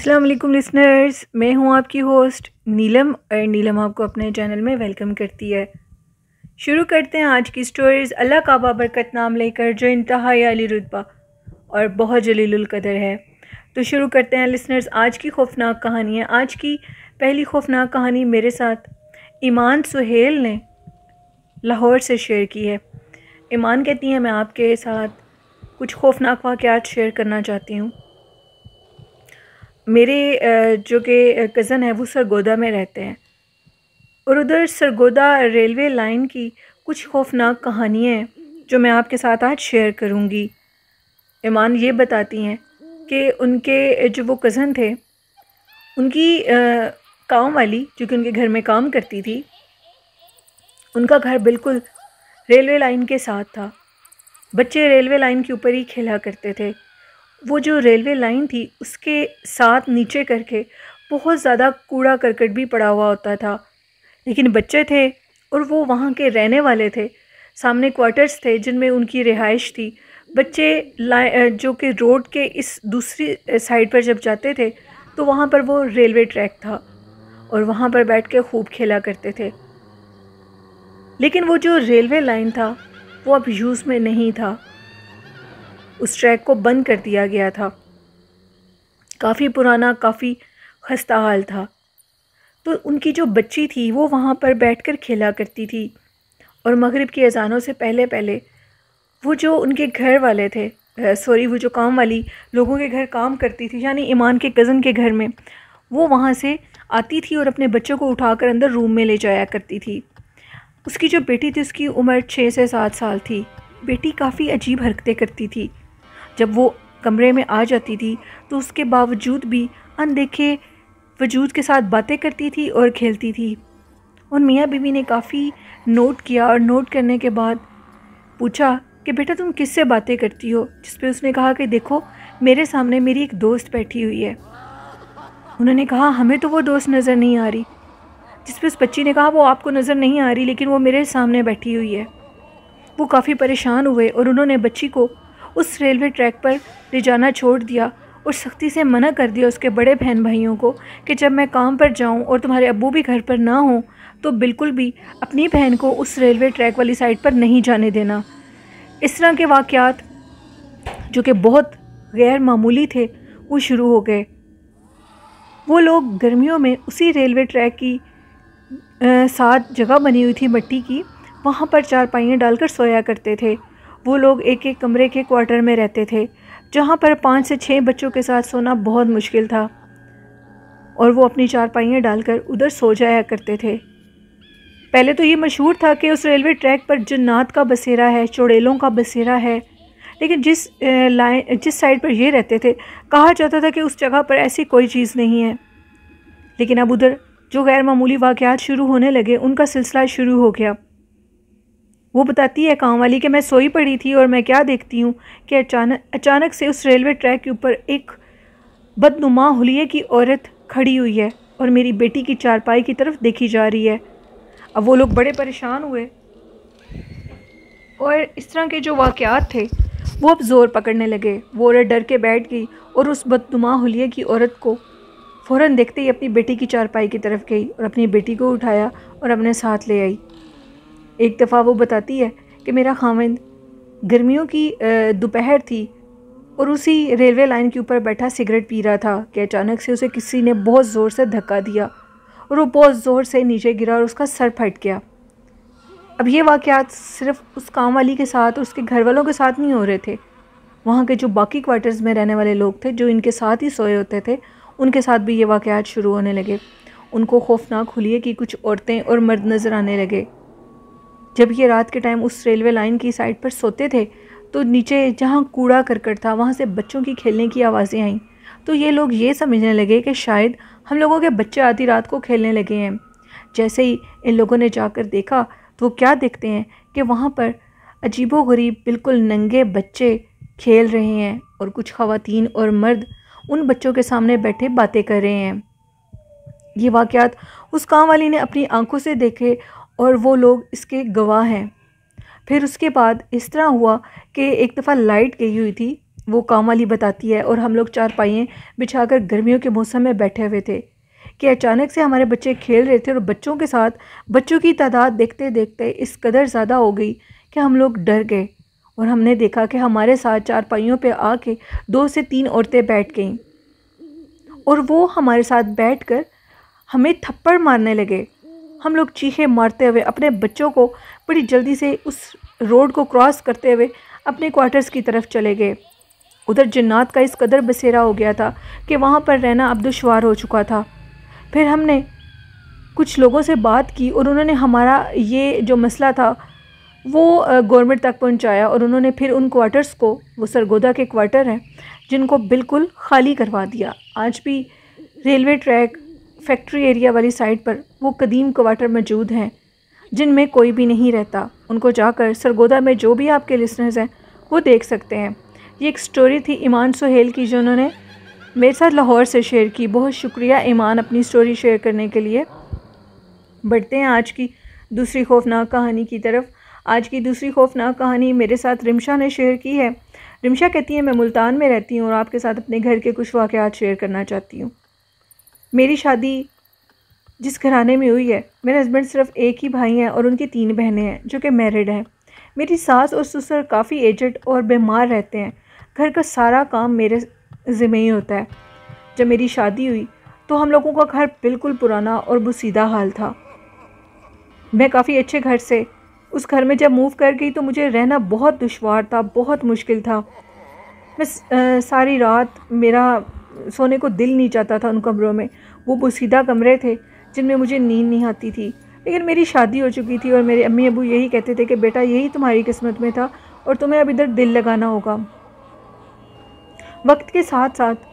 السلام علیکم لسنرز، میں ہوں آپ کی ہوسٹ نیلم، اور نیلم آپ کو اپنے چینل میں ویلکم کرتی ہے۔ شروع کرتے ہیں آج کی سٹوریز اللہ کا بابرکت نام لے کر، جو انتہائی عالی رتبہ اور بہت جلیل القدر ہے۔ تو شروع کرتے ہیں لسنرز آج کی خوفناک کہانی ہے۔ آج کی پہلی خوفناک کہانی میرے ساتھ ایمان سہیل نے لاہور سے شیئر کی ہے۔ ایمان کہتی ہیں میں آپ کے ساتھ کچھ خوفناک واقعات شیئر کرنا چاہتی ہوں۔ میرے جو کہ کزن ہے وہ سرگودا میں رہتے ہیں، اور ادھر سرگودا ریلوے لائن کی کچھ خوفناک کہانیاں ہیں جو میں آپ کے ساتھ آج شیئر کروں گی۔ ایمان یہ بتاتی ہیں کہ ان کے جو وہ کزن تھے، ان کی کام والی جو کہ ان کے گھر میں کام کرتی تھی، ان کا گھر بالکل ریلوے لائن کے ساتھ تھا۔ بچے ریلوے لائن کے اوپر ہی کھیلا کرتے تھے۔ وہ جو ریلوے لائن تھی اس کے ساتھ نیچے کر کے بہت زیادہ کوڑا کرکٹ بھی پڑا ہوا ہوتا تھا، لیکن بچے تھے اور وہ وہاں کے رہنے والے تھے۔ سامنے کوارٹرز تھے جن میں ان کی رہائش تھی۔ بچے جو کہ روڈ کے اس دوسری سائڈ پر جب جاتے تھے تو وہاں پر وہ ریلوے ٹریک تھا، اور وہاں پر بیٹھ کے خوب کھیلا کرتے تھے۔ لیکن وہ جو ریلوے لائن تھا وہ اب یوز میں نہیں تھا، اس ٹریک کو بند کر دیا گیا تھا۔ کافی پرانا، کافی خستہ حال تھا۔ تو ان کی جو بچی تھی وہ وہاں پر بیٹھ کر کھیلا کرتی تھی، اور مغرب کی اذانوں سے پہلے پہلے وہ جو ان کے گھر والے تھے، وہ جو کام والی لوگوں کے گھر کام کرتی تھی، یعنی ایمان کے کزن کے گھر میں، وہ وہاں سے آتی تھی اور اپنے بچوں کو اٹھا کر اندر روم میں لے جایا کرتی تھی۔ اس کی جو بیٹی تھی اس کی عمر 6 سے 7 سال تھی۔ بیٹی کافی عجیب حرکتیں کرتی تھی۔ جب وہ کمرے میں آ جاتی تھی تو اس کے باوجود بھی اندیکھے وجود کے ساتھ باتیں کرتی تھی اور کھیلتی تھی۔ ان میاں بیوی نے کافی نوٹ کیا، اور نوٹ کرنے کے بعد پوچھا کہ بیٹا تم کس سے باتیں کرتی ہو؟ جس پہ اس نے کہا کہ دیکھو میرے سامنے میری ایک دوست بیٹھی ہوئی ہے۔ انہوں نے کہا ہمیں تو وہ دوست نظر نہیں آ رہی۔ جس پہ اس بچی نے کہا وہ آپ کو نظر نہیں آ رہی، لیکن وہ میرے سامنے بیٹھی ہوئی ہے۔ وہ کافی پریشان ہوئے اور انہوں نے بچی کو اس ریلوے ٹریک پر لے جانا چھوڑ دیا، اور سختی سے منع کر دیا اس کے بڑے بہن بھائیوں کو کہ جب میں کام پر جاؤں اور تمہارے ابو بھی گھر پر نہ ہوں تو بالکل بھی اپنی بہن کو اس ریلوے ٹریک والی سائڈ پر نہیں جانے دینا۔ اس طرح کے واقعات جو کہ بہت غیر معمولی تھے وہ شروع ہو گئے۔ وہ لوگ گرمیوں میں اسی ریلوے ٹریک کی ساتھ جگہ بنی ہوئی تھی مٹی کی، وہاں پر چارپائیاں ڈال کر سویا کرتے تھے۔ وہ لوگ ایک ایک کمرے کے کوارٹر میں رہتے تھے، جہاں پر 5 سے 6 بچوں کے ساتھ سونا بہت مشکل تھا، اور وہ اپنی چارپائیاں ڈال کر ادھر سو جایا کرتے تھے۔ پہلے تو یہ مشہور تھا کہ اس ریلوے ٹریک پر جنات کا بسیرا ہے، چڑیلوں کا بسیرا ہے، لیکن جس سائڈ پر یہ رہتے تھے کہا جاتا تھا کہ اس جگہ پر ایسی کوئی چیز نہیں ہے۔ لیکن اب ادھر جو غیر معمولی واقعات شروع ہونے لگے ان کا سلسلہ شروع ہو گیا۔ وہ بتاتی ہے کام والی کہ میں سوئی پڑی تھی اور میں کیا دیکھتی ہوں کہ اچانک سے اس ریلوے ٹریک کے اوپر ایک بدنما حلیے کی عورت کھڑی ہوئی ہے اور میری بیٹی کی چارپائی کی طرف دیکھی جا رہی ہے۔ اب وہ لوگ بڑے پریشان ہوئے، اور اس طرح کے جو واقعات تھے وہ اب زور پکڑنے لگے۔ وہ عورت ڈر کے بیٹھ گئی اور اس بدنما حلیے کی عورت کو فوراً دیکھتے ہی اپنی بیٹی کی چارپائی کی طرف گئی اور اپنی بیٹی کو اٹھایا اور اپنے ساتھ لے آئی۔ ایک دفعہ وہ بتاتی ہے کہ میرا خاوند گرمیوں کی دوپہر تھی اور اسی ریلوے لائن کے اوپر بیٹھا سگریٹ پی رہا تھا کہ اچانک سے اسے کسی نے بہت زور سے دھکا دیا اور وہ بہت زور سے نیچے گرا اور اس کا سر پھٹ گیا۔ اب یہ واقعات صرف اس کام والی کے ساتھ اور اس کے گھر والوں کے ساتھ نہیں ہو رہے تھے، وہاں کے جو باقی کوارٹرز میں رہنے والے لوگ تھے جو ان کے ساتھ ہی سوئے ہوتے تھے ان کے ساتھ بھی یہ واقعات شروع ہونے لگے۔ ان کو خوفناک حلیے کی کچھ عورتیں اور مرد نظر آنے لگے۔ جب یہ رات کے ٹائم اس ریلوے لائن کی سائڈ پر سوتے تھے تو نیچے جہاں کوڑا کرکٹ تھا وہاں سے بچوں کی کھیلنے کی آوازیں آئیں، تو یہ لوگ یہ سمجھنے لگے کہ شاید ہم لوگوں کے بچے آدھی رات کو کھیلنے لگے ہیں۔ جیسے ہی ان لوگوں نے جا کر دیکھا تو وہ کیا دیکھتے ہیں کہ وہاں پر عجیب و غریب بالکل ننگے بچے کھیل رہے ہیں، اور کچھ خواتین اور مرد ان بچوں کے سامنے بیٹھے باتیں کر رہے ہیں۔ یہ واقعات اس کام والی نے اپنی آنکھوں سے دیکھے اور وہ لوگ اس کے گواہ ہیں۔ پھر اس کے بعد اس طرح ہوا کہ ایک دفعہ لائٹ گئی ہوئی تھی، وہ کام والی بتاتی ہے، اور ہم لوگ چارپائیاں بچھا کر گرمیوں کے موسم میں بیٹھے ہوئے تھے کہ اچانک سے ہمارے بچے کھیل رہے تھے، اور بچوں کے ساتھ بچوں کی تعداد دیکھتے دیکھتے اس قدر زیادہ ہو گئی کہ ہم لوگ ڈر گئے، اور ہم نے دیکھا کہ ہمارے ساتھ چارپائیوں پہ آ کے 2 سے 3 عورتیں بیٹھ گئیں، اور وہ ہمارے ساتھ بیٹھ کر ہمیں تھپڑ مارنے لگے۔ ہم لوگ چیخے مارتے ہوئے اپنے بچوں کو بڑی جلدی سے اس روڈ کو کراس کرتے ہوئے اپنے کوارٹرز کی طرف چلے گئے۔ ادھر جنات کا اس قدر بسیرا ہو گیا تھا کہ وہاں پر رہنا اب دشوار ہو چکا تھا۔ پھر ہم نے کچھ لوگوں سے بات کی، اور انہوں نے ہمارا یہ جو مسئلہ تھا وہ گورنمنٹ تک پہنچایا، اور انہوں نے پھر ان کوارٹرز کو، وہ سرگودا کے کوارٹر ہیں جن کو بالکل خالی کروا دیا۔ آج بھی ریلوے ٹریک فیکٹری ایریا والی سائٹ پر وہ قدیم کوارٹر موجود ہیں جن میں کوئی بھی نہیں رہتا۔ ان کو جا کر سرگودا میں جو بھی آپ کے لسنرز ہیں وہ دیکھ سکتے ہیں۔ یہ ایک سٹوری تھی ایمان سہیل کی جو انہوں نے میرے ساتھ لاہور سے شیئر کی۔ بہت شکریہ ایمان اپنی سٹوری شیئر کرنے کے لیے۔ بڑھتے ہیں آج کی دوسری خوفناک کہانی کی طرف۔ آج کی دوسری خوفناک کہانی میرے ساتھ رمشا نے شیئر کی ہے۔ رمشا کہتی ہے میں ملتان میں رہتی ہوں اور آپ کے ساتھ اپنے گھر کے کچھ واقعات شیئر کرنا چاہتی ہوں۔ میری شادی جس گھرانے میں ہوئی ہے، میرے ہسبینڈ صرف ایک ہی بھائی ہیں اور ان کی 3 بہنیں ہیں جو کہ میرڈ ہیں۔ میری ساس اور سسر کافی ایجڈ اور بیمار رہتے ہیں۔ گھر کا سارا کام میرے ذمہ ہی ہوتا ہے۔ جب میری شادی ہوئی تو ہم لوگوں کا گھر بالکل پرانا اور بسیدہ حال تھا۔ میں کافی اچھے گھر سے اس گھر میں جب موو کر گئی تو مجھے رہنا بہت دشوار تھا، بہت مشکل تھا۔ میں ساری رات میرا سونے کو دل نہیں چاہتا تھا ان کمروں میں۔ وہ بسیدہ کمرے تھے جن میں مجھے نیند نہیں آتی تھی، لیکن میری شادی ہو چکی تھی اور میرے امی ابو یہی کہتے تھے کہ بیٹا یہی تمہاری قسمت میں تھا اور تمہیں اب ادھر دل لگانا ہوگا۔ وقت کے ساتھ ساتھ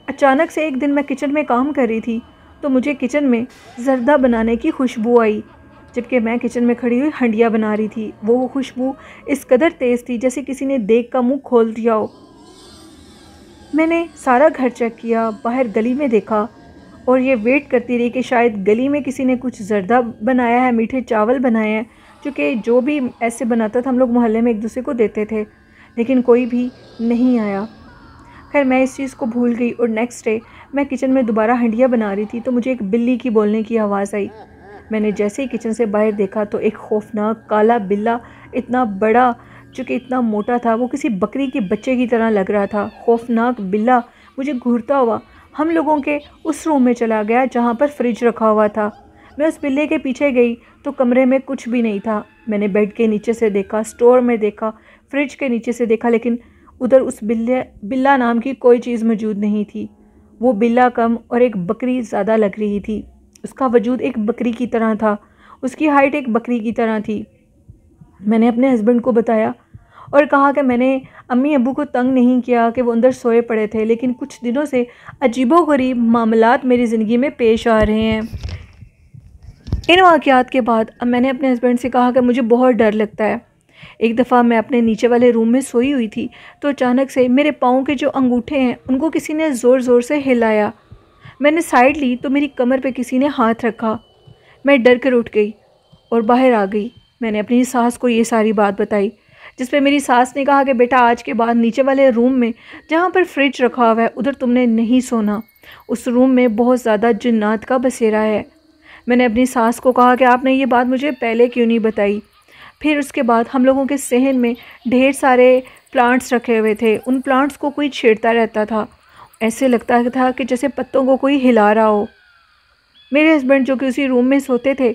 اچانک سے ایک دن میں کچن میں کام کر رہی تھی تو مجھے کچن میں زردہ بنانے کی خوشبو آئی، جبکہ میں کچن میں کھڑی ہوئی ہنڈیا بنا رہی تھی۔ وہ خوشبو اس قدر تیز تھی جیسے کسی نے دیگ کا منہ کھول دیا ہو۔ میں نے سارا گھر چیک کیا، باہر گلی میں دیکھا اور یہ ویٹ کرتی رہی کہ شاید گلی میں کسی نے کچھ زردہ بنایا ہے، میٹھے چاول بنائے ہیں، چونکہ جو بھی ایسے بناتا تھا ہم لوگ محلے میں ایک دوسرے کو دیتے تھے، لیکن کوئی بھی نہیں آیا۔ خیر میں اس چیز کو بھول گئی، اور نیکسٹ ڈے میں کچن میں دوبارہ ہنڈیا بنا رہی تھی تو مجھے ایک بلی کی بولنے کی آواز آئی۔ میں نے جیسے ہی کچن سے باہر دیکھا تو ایک خوفناک کالا بلا، اتنا بڑا جو کہ اتنا موٹا تھا، وہ کسی بکری کے بچے کی طرح لگ رہا تھا۔ خوفناک بلا مجھے گھورتا ہوا ہم لوگوں کے اس روم میں چلا گیا جہاں پر فریج رکھا ہوا تھا۔ میں اس بلے کے پیچھے گئی تو کمرے میں کچھ بھی نہیں تھا۔ میں نے بیڈ کے نیچے سے دیکھا، سٹور میں دیکھا، فریج کے نیچے سے دیکھا، لیکن ادھر اس بلا نام کی کوئی چیز موجود نہیں تھی۔ وہ بلا کم اور ایک بکری زیادہ لگ رہی تھی۔ اس کا وجود ایک بکری کی طرح تھا، اس کی ہائٹ ایک بکری کی طرح تھی۔ میں نے اپنے ہسبینڈ کو بتایا اور کہا کہ میں نے امی ابو کو تنگ نہیں کیا کہ وہ اندر سوئے پڑے تھے، لیکن کچھ دنوں سے عجیب و غریب معاملات میری زندگی میں پیش آ رہے ہیں۔ ان واقعات کے بعد اب میں نے اپنے ہسبینڈ سے کہا کہ مجھے بہت ڈر لگتا ہے۔ ایک دفعہ میں اپنے نیچے والے روم میں سوئی ہوئی تھی تو اچانک سے میرے پاؤں کے جو انگوٹھے ہیں ان کو کسی نے زور زور سے ہلایا۔ میں نے سائیڈ لی تو میری کمر پہ کسی نے ہاتھ رکھا۔ میں ڈر کر اٹھ گئی اور باہر آ گئی۔ میں نے اپنی ساس کو یہ ساری بات بتائی، جس پہ میری ساس نے کہا کہ بیٹا آج کے بعد نیچے والے روم میں جہاں پر فریج رکھا ہوا ہے ادھر تم نے نہیں سونا، اس روم میں بہت زیادہ جنات کا بسیرا ہے۔ میں نے اپنی ساس کو کہا کہ آپ نے یہ بات مجھے پہلے کیوں نہیں بتائی۔ پھر اس کے بعد ہم لوگوں کے صحن میں ڈھیر سارے پلانٹس رکھے ہوئے تھے، ان پلانٹس کو کوئی چھیڑتا رہتا تھا، ایسے لگتا تھا کہ جیسے پتوں کو کوئی ہلا رہا ہو۔ میرے ہسبینڈ جو کہ اسی روم میں سوتے تھے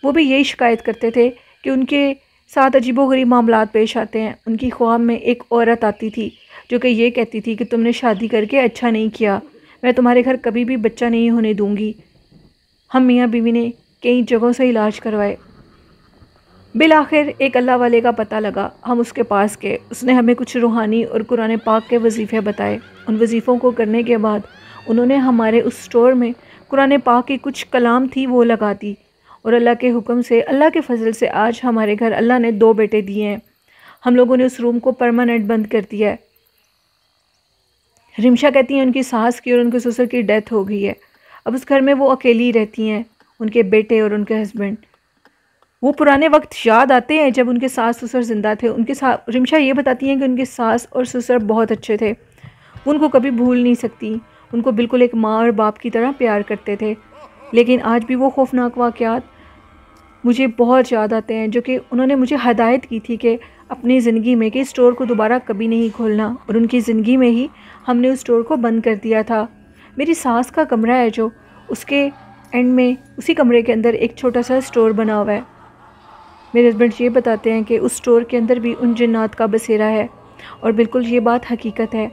وہ بھی یہی شکایت کرتے تھے کہ ان کے ساتھ عجیب و غریب معاملات پیش آتے ہیں۔ ان کی خواب میں ایک عورت آتی تھی جو کہ یہ کہتی تھی کہ تم نے شادی کر کے اچھا نہیں کیا، میں تمہارے گھر کبھی بھی بچہ نہیں ہونے دوں گی۔ ہم میاں بیوی نے کئی جگہوں سے علاج کروائے، بالآخر ایک اللہ والے کا پتہ لگا، ہم اس کے پاس گئے، اس نے ہمیں کچھ روحانی اور قرآن پاک کے وظیفے بتائے۔ ان وظیفوں کو کرنے کے بعد انہوں نے ہمارے اس سٹور میں قرآن پاک کی کچھ کلام تھی وہ لگا دی، اور اللہ کے حکم سے، اللہ کے فضل سے آج ہمارے گھر اللہ نے 2 بیٹے دیے ہیں۔ ہم لوگوں نے اس روم کو پرماننٹ بند کر دیا ہے۔ رمشا کہتی ہیں ان کی ساس کی اور ان کے سسر کی ڈیتھ ہو گئی ہے، اب اس گھر میں وہ اکیلی رہتی ہیں، ان کے بیٹے اور ان کے ہسبینڈ۔ وہ پرانے وقت یاد آتے ہیں جب ان کے ساس سسر زندہ تھے. ان کے ساتھ رمشا یہ بتاتی ہیں کہ ان کے ساس اور سسر بہت اچھے تھے. وہ ان کو کبھی بھول نہیں سکتی. ان کو بالکل ایک ماں اور باپ کی طرح پیار کرتے تھے. لیکن آج بھی وہ خوفناک واقعات مجھے بہت یاد آتے ہیں جو کہ انہوں نے مجھے ہدایت کی تھی کہ اپنی زندگی میں کہ اسٹور کو دوبارہ کبھی نہیں کھولنا. اور ان کی زندگی میں ہی ہم نے اس اسٹور کو بند کر دیا تھا. میری ساس کا کمرہ ہے جو اس کے اینڈ میں اسی کمرے کے اندر ایک چھوٹا سا اسٹور بنا ہوا ہے. میرے ہسبینڈ یہ بتاتے ہیں کہ اس اسٹور کے اندر بھی ان جنات کا بسیرا ہے. اور بالکل یہ بات حقیقت ہے.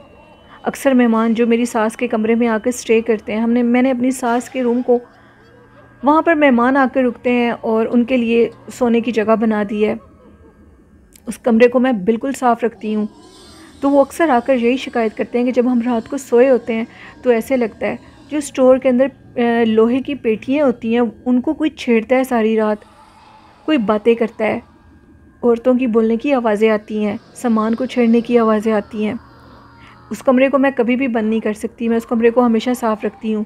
اکثر مہمان جو میری ساس کے کمرے میں آ کر اسٹے کرتے ہیں میں نے اپنی ساس کے روم کو وہاں پر مہمان آ کر رکتے ہیں اور ان کے لیے سونے کی جگہ بنا دی ہے. اس کمرے کو میں بالکل صاف رکھتی ہوں. تو وہ اکثر آ کر یہی شکایت کرتے ہیں کہ جب ہم رات کو سوئے ہوتے ہیں تو ایسے لگتا ہے جو اسٹور کے اندر لوہے کی پیٹیاں ہوتی ہیں ان کو کوئی چھیڑتا ہے ساری رات, کوئی باتیں کرتا ہے, عورتوں کی بولنے کی آوازیں آتی ہیں, سامان کو چھیڑنے کی آوازیں آتی ہیں. اس کمرے کو میں کبھی بھی بند نہیں کر سکتی. میں اس کمرے کو ہمیشہ صاف رکھتی ہوں.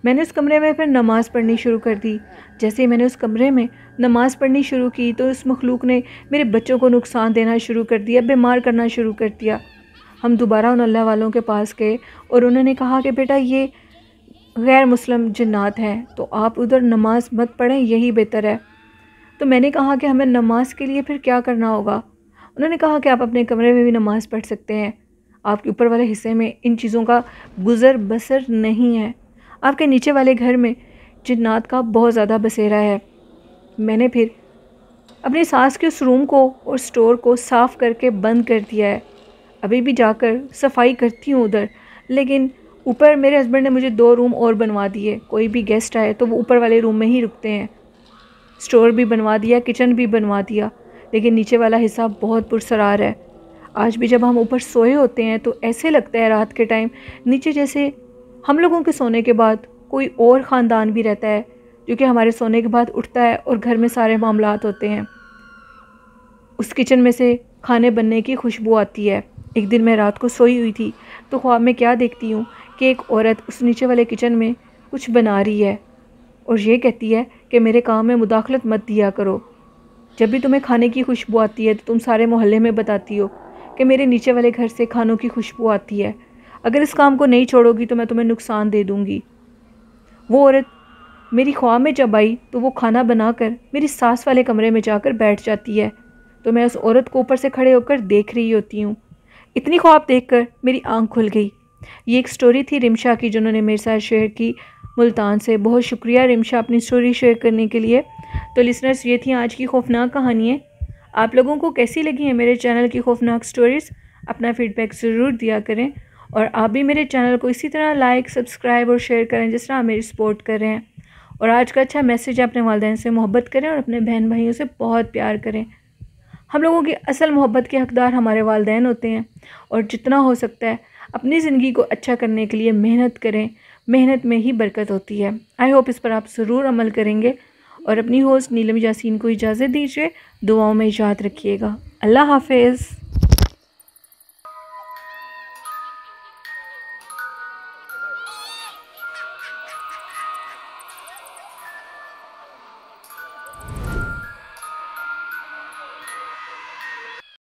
میں نے اس کمرے میں پھر نماز پڑھنی شروع کر دی. جیسے ہی میں نے اس کمرے میں نماز پڑھنی شروع کی تو اس مخلوق نے میرے بچوں کو نقصان دینا شروع کر دیا, بیمار کرنا شروع کر دیا. ہم دوبارہ ان اللہ والوں کے پاس گئے اور انہوں نے کہا کہ بیٹا یہ غیر مسلم جنات ہیں تو آپ ادھر نماز مت پڑھیں, یہی بہتر ہے. تو میں نے کہا کہ ہمیں نماز کے لیے پھر کیا کرنا ہوگا. انہوں نے کہا کہ آپ اپنے کمرے میں بھی نماز پڑھ سکتے ہیں. آپ کے اوپر والے حصے میں ان چیزوں کا گزر بسر نہیں ہے. آپ کے نیچے والے گھر میں جنات کا بہت زیادہ بسیرا ہے. میں نے پھر اپنی ساس کے اس روم کو اور سٹور کو صاف کر کے بند کر دیا ہے. ابھی بھی جا کر صفائی کرتی ہوں ادھر, لیکن اوپر میرے ہسبینڈ نے مجھے 2 روم اور بنوا دیے. کوئی بھی گیسٹ آئے تو وہ اوپر والے روم میں ہی رکتے ہیں. سٹور بھی بنوا دیا, کچن بھی بنوا دیا, لیکن نیچے والا حصہ بہت پرسرار ہے. آج بھی جب ہم اوپر سوئے ہوتے ہیں تو ایسے لگتا ہے رات کے ٹائم نیچے جیسے ہم لوگوں کے سونے کے بعد کوئی اور خاندان بھی رہتا ہے جو کہ ہمارے سونے کے بعد اٹھتا ہے اور گھر میں سارے معاملات ہوتے ہیں. اس کچن میں سے کھانے بننے کی خوشبو آتی ہے. ایک دن میں رات کو سوئی ہوئی تھی تو خواب میں کیا دیکھتی ہوں کہ ایک عورت اس نیچے والے کچن میں کچھ بنا رہی ہے اور یہ کہتی ہے کہ میرے کام میں مداخلت مت دیا کرو. جب بھی تمہیں کھانے کی خوشبو آتی ہے تو تم سارے محلے میں بتاتی ہو کہ میرے نیچے والے گھر سے کھانوں کی خوشبو آتی ہے. اگر اس کام کو نہیں چھوڑو گی تو میں تمہیں نقصان دے دوں گی. وہ عورت میری خواب میں جب آئی تو وہ کھانا بنا کر میری ساس والے کمرے میں جا کر بیٹھ جاتی ہے. تو میں اس عورت کو اوپر سے کھڑے ہو کر دیکھ رہی ہوتی ہوں. اتنی خواب دیکھ کر میری آنکھ کھل گئی. یہ ایک سٹوری تھی رمشا کی جنہوں نے میرے ساتھ شیئر کی ملتان سے. بہت شکریہ رمشا اپنی سٹوری شیئر کرنے کے لیے. تو لسنرز یہ تھیں آج کی خوفناک کہانیاں. آپ لوگوں کو کیسی لگی ہیں میرے چینل کی خوفناک سٹوریز؟ اپنا فیڈ بیک ضرور دیا کریں, اور آپ بھی میرے چینل کو اسی طرح لائک, سبسکرائب اور شیئر کریں جس طرح آپ میری سپورٹ کر رہے ہیں. اور آج کا اچھا میسیج ہے اپنے والدین سے محبت کریں اور اپنے بہن بھائیوں سے بہت پیار کریں. ہم لوگوں کی اصل محبت کے حقدار ہمارے والدین ہوتے ہیں, اور جتنا ہو سکتا ہے اپنی زندگی کو اچھا کرنے کے لیے محنت کریں. محنت میں ہی برکت ہوتی ہے. آئی ہوپ اس پر آپ ضرور عمل کریں گے. اور اپنی ہوسٹ نیلم یاسین کو اجازت دیجیے. دعاؤں میں یاد رکھیے گا. اللہ حافظ.